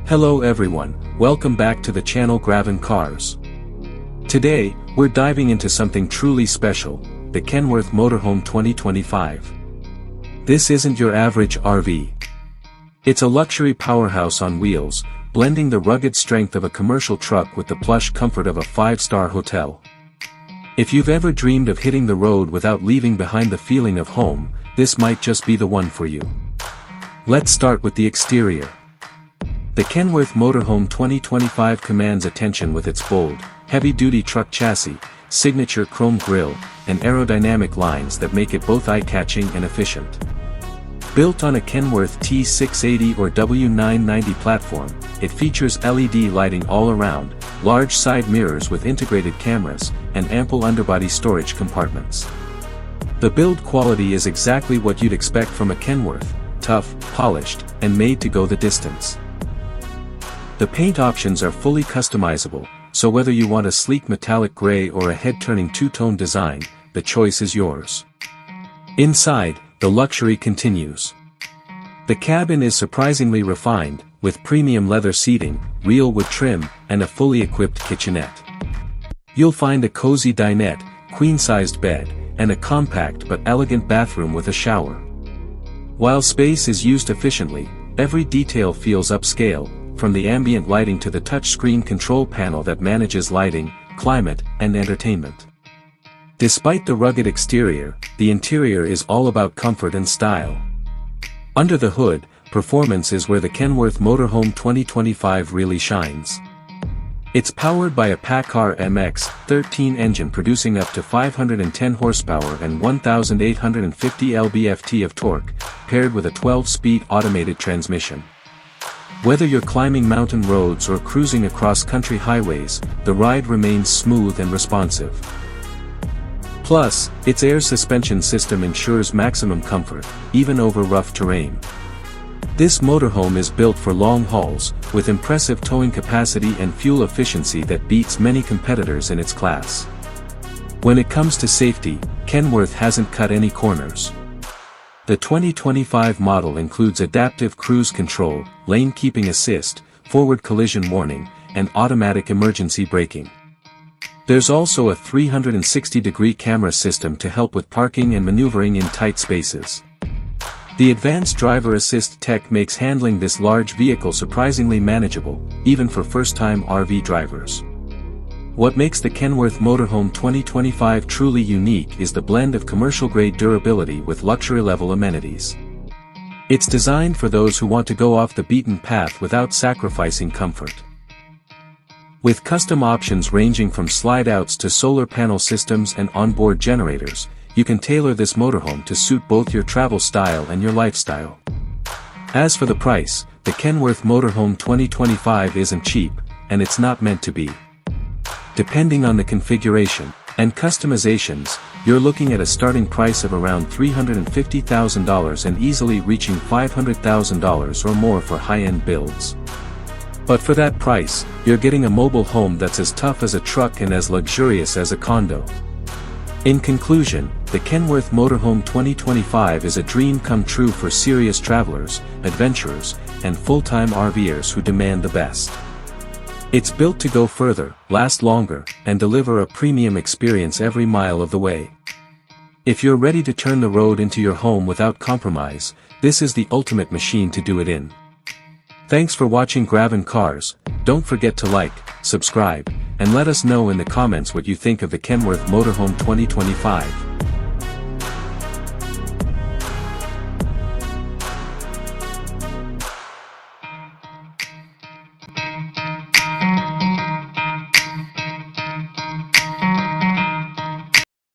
Hello everyone, welcome back to the channel Gravon Cars. Today, we're diving into something truly special, the Kenworth Motorhome 2025. This isn't your average RV. It's a luxury powerhouse on wheels, blending the rugged strength of a commercial truck with the plush comfort of a 5-star hotel. If you've ever dreamed of hitting the road without leaving behind the feeling of home, this might just be the one for you. Let's start with the exterior. The Kenworth Motorhome 2025 commands attention with its bold, heavy-duty truck chassis, signature chrome grille, and aerodynamic lines that make it both eye-catching and efficient. Built on a Kenworth T680 or W990 platform, it features LED lighting all around, large side mirrors with integrated cameras, and ample underbody storage compartments. The build quality is exactly what you'd expect from a Kenworth, tough, polished, and made to go the distance. The paint options are fully customizable, so whether you want a sleek metallic gray or a head-turning two-tone design, the choice is yours. Inside, the luxury continues. The cabin is surprisingly refined, with premium leather seating, real wood trim, and a fully equipped kitchenette. You'll find a cozy dinette, queen-sized bed, and a compact but elegant bathroom with a shower. While space is used efficiently, every detail feels upscale, from the ambient lighting to the touchscreen control panel that manages lighting, climate, and entertainment. Despite the rugged exterior, the interior is all about comfort and style. Under the hood, performance is where the Kenworth Motorhome 2025 really shines. It's powered by a PACCAR MX-13 engine producing up to 510 horsepower and 1,850 lb-ft of torque, paired with a 12-speed automated transmission. Whether you're climbing mountain roads or cruising across country highways, the ride remains smooth and responsive. Plus, its air suspension system ensures maximum comfort, even over rough terrain. This motorhome is built for long hauls, with impressive towing capacity and fuel efficiency that beats many competitors in its class. When it comes to safety, Kenworth hasn't cut any corners. The 2025 model includes adaptive cruise control, lane keeping assist, forward collision warning, and automatic emergency braking. There's also a 360-degree camera system to help with parking and maneuvering in tight spaces. The advanced driver assist tech makes handling this large vehicle surprisingly manageable, even for first-time RV drivers. What makes the Kenworth Motorhome 2025 truly unique is the blend of commercial-grade durability with luxury-level amenities. It's designed for those who want to go off the beaten path without sacrificing comfort. With custom options ranging from slide-outs to solar panel systems and onboard generators, you can tailor this motorhome to suit both your travel style and your lifestyle. As for the price, the Kenworth Motorhome 2025 isn't cheap, and it's not meant to be. Depending on the configuration and customizations, you're looking at a starting price of around $350,000 and easily reaching $500,000 or more for high-end builds. But for that price, you're getting a mobile home that's as tough as a truck and as luxurious as a condo. In conclusion, the Kenworth Motorhome 2025 is a dream come true for serious travelers, adventurers, and full-time RVers who demand the best. It's built to go further, last longer, and deliver a premium experience every mile of the way. If you're ready to turn the road into your home without compromise, this is the ultimate machine to do it in. Thanks for watching Gravon Cars. Don't forget to like, subscribe, and let us know in the comments what you think of the Kenworth Motorhome 2025.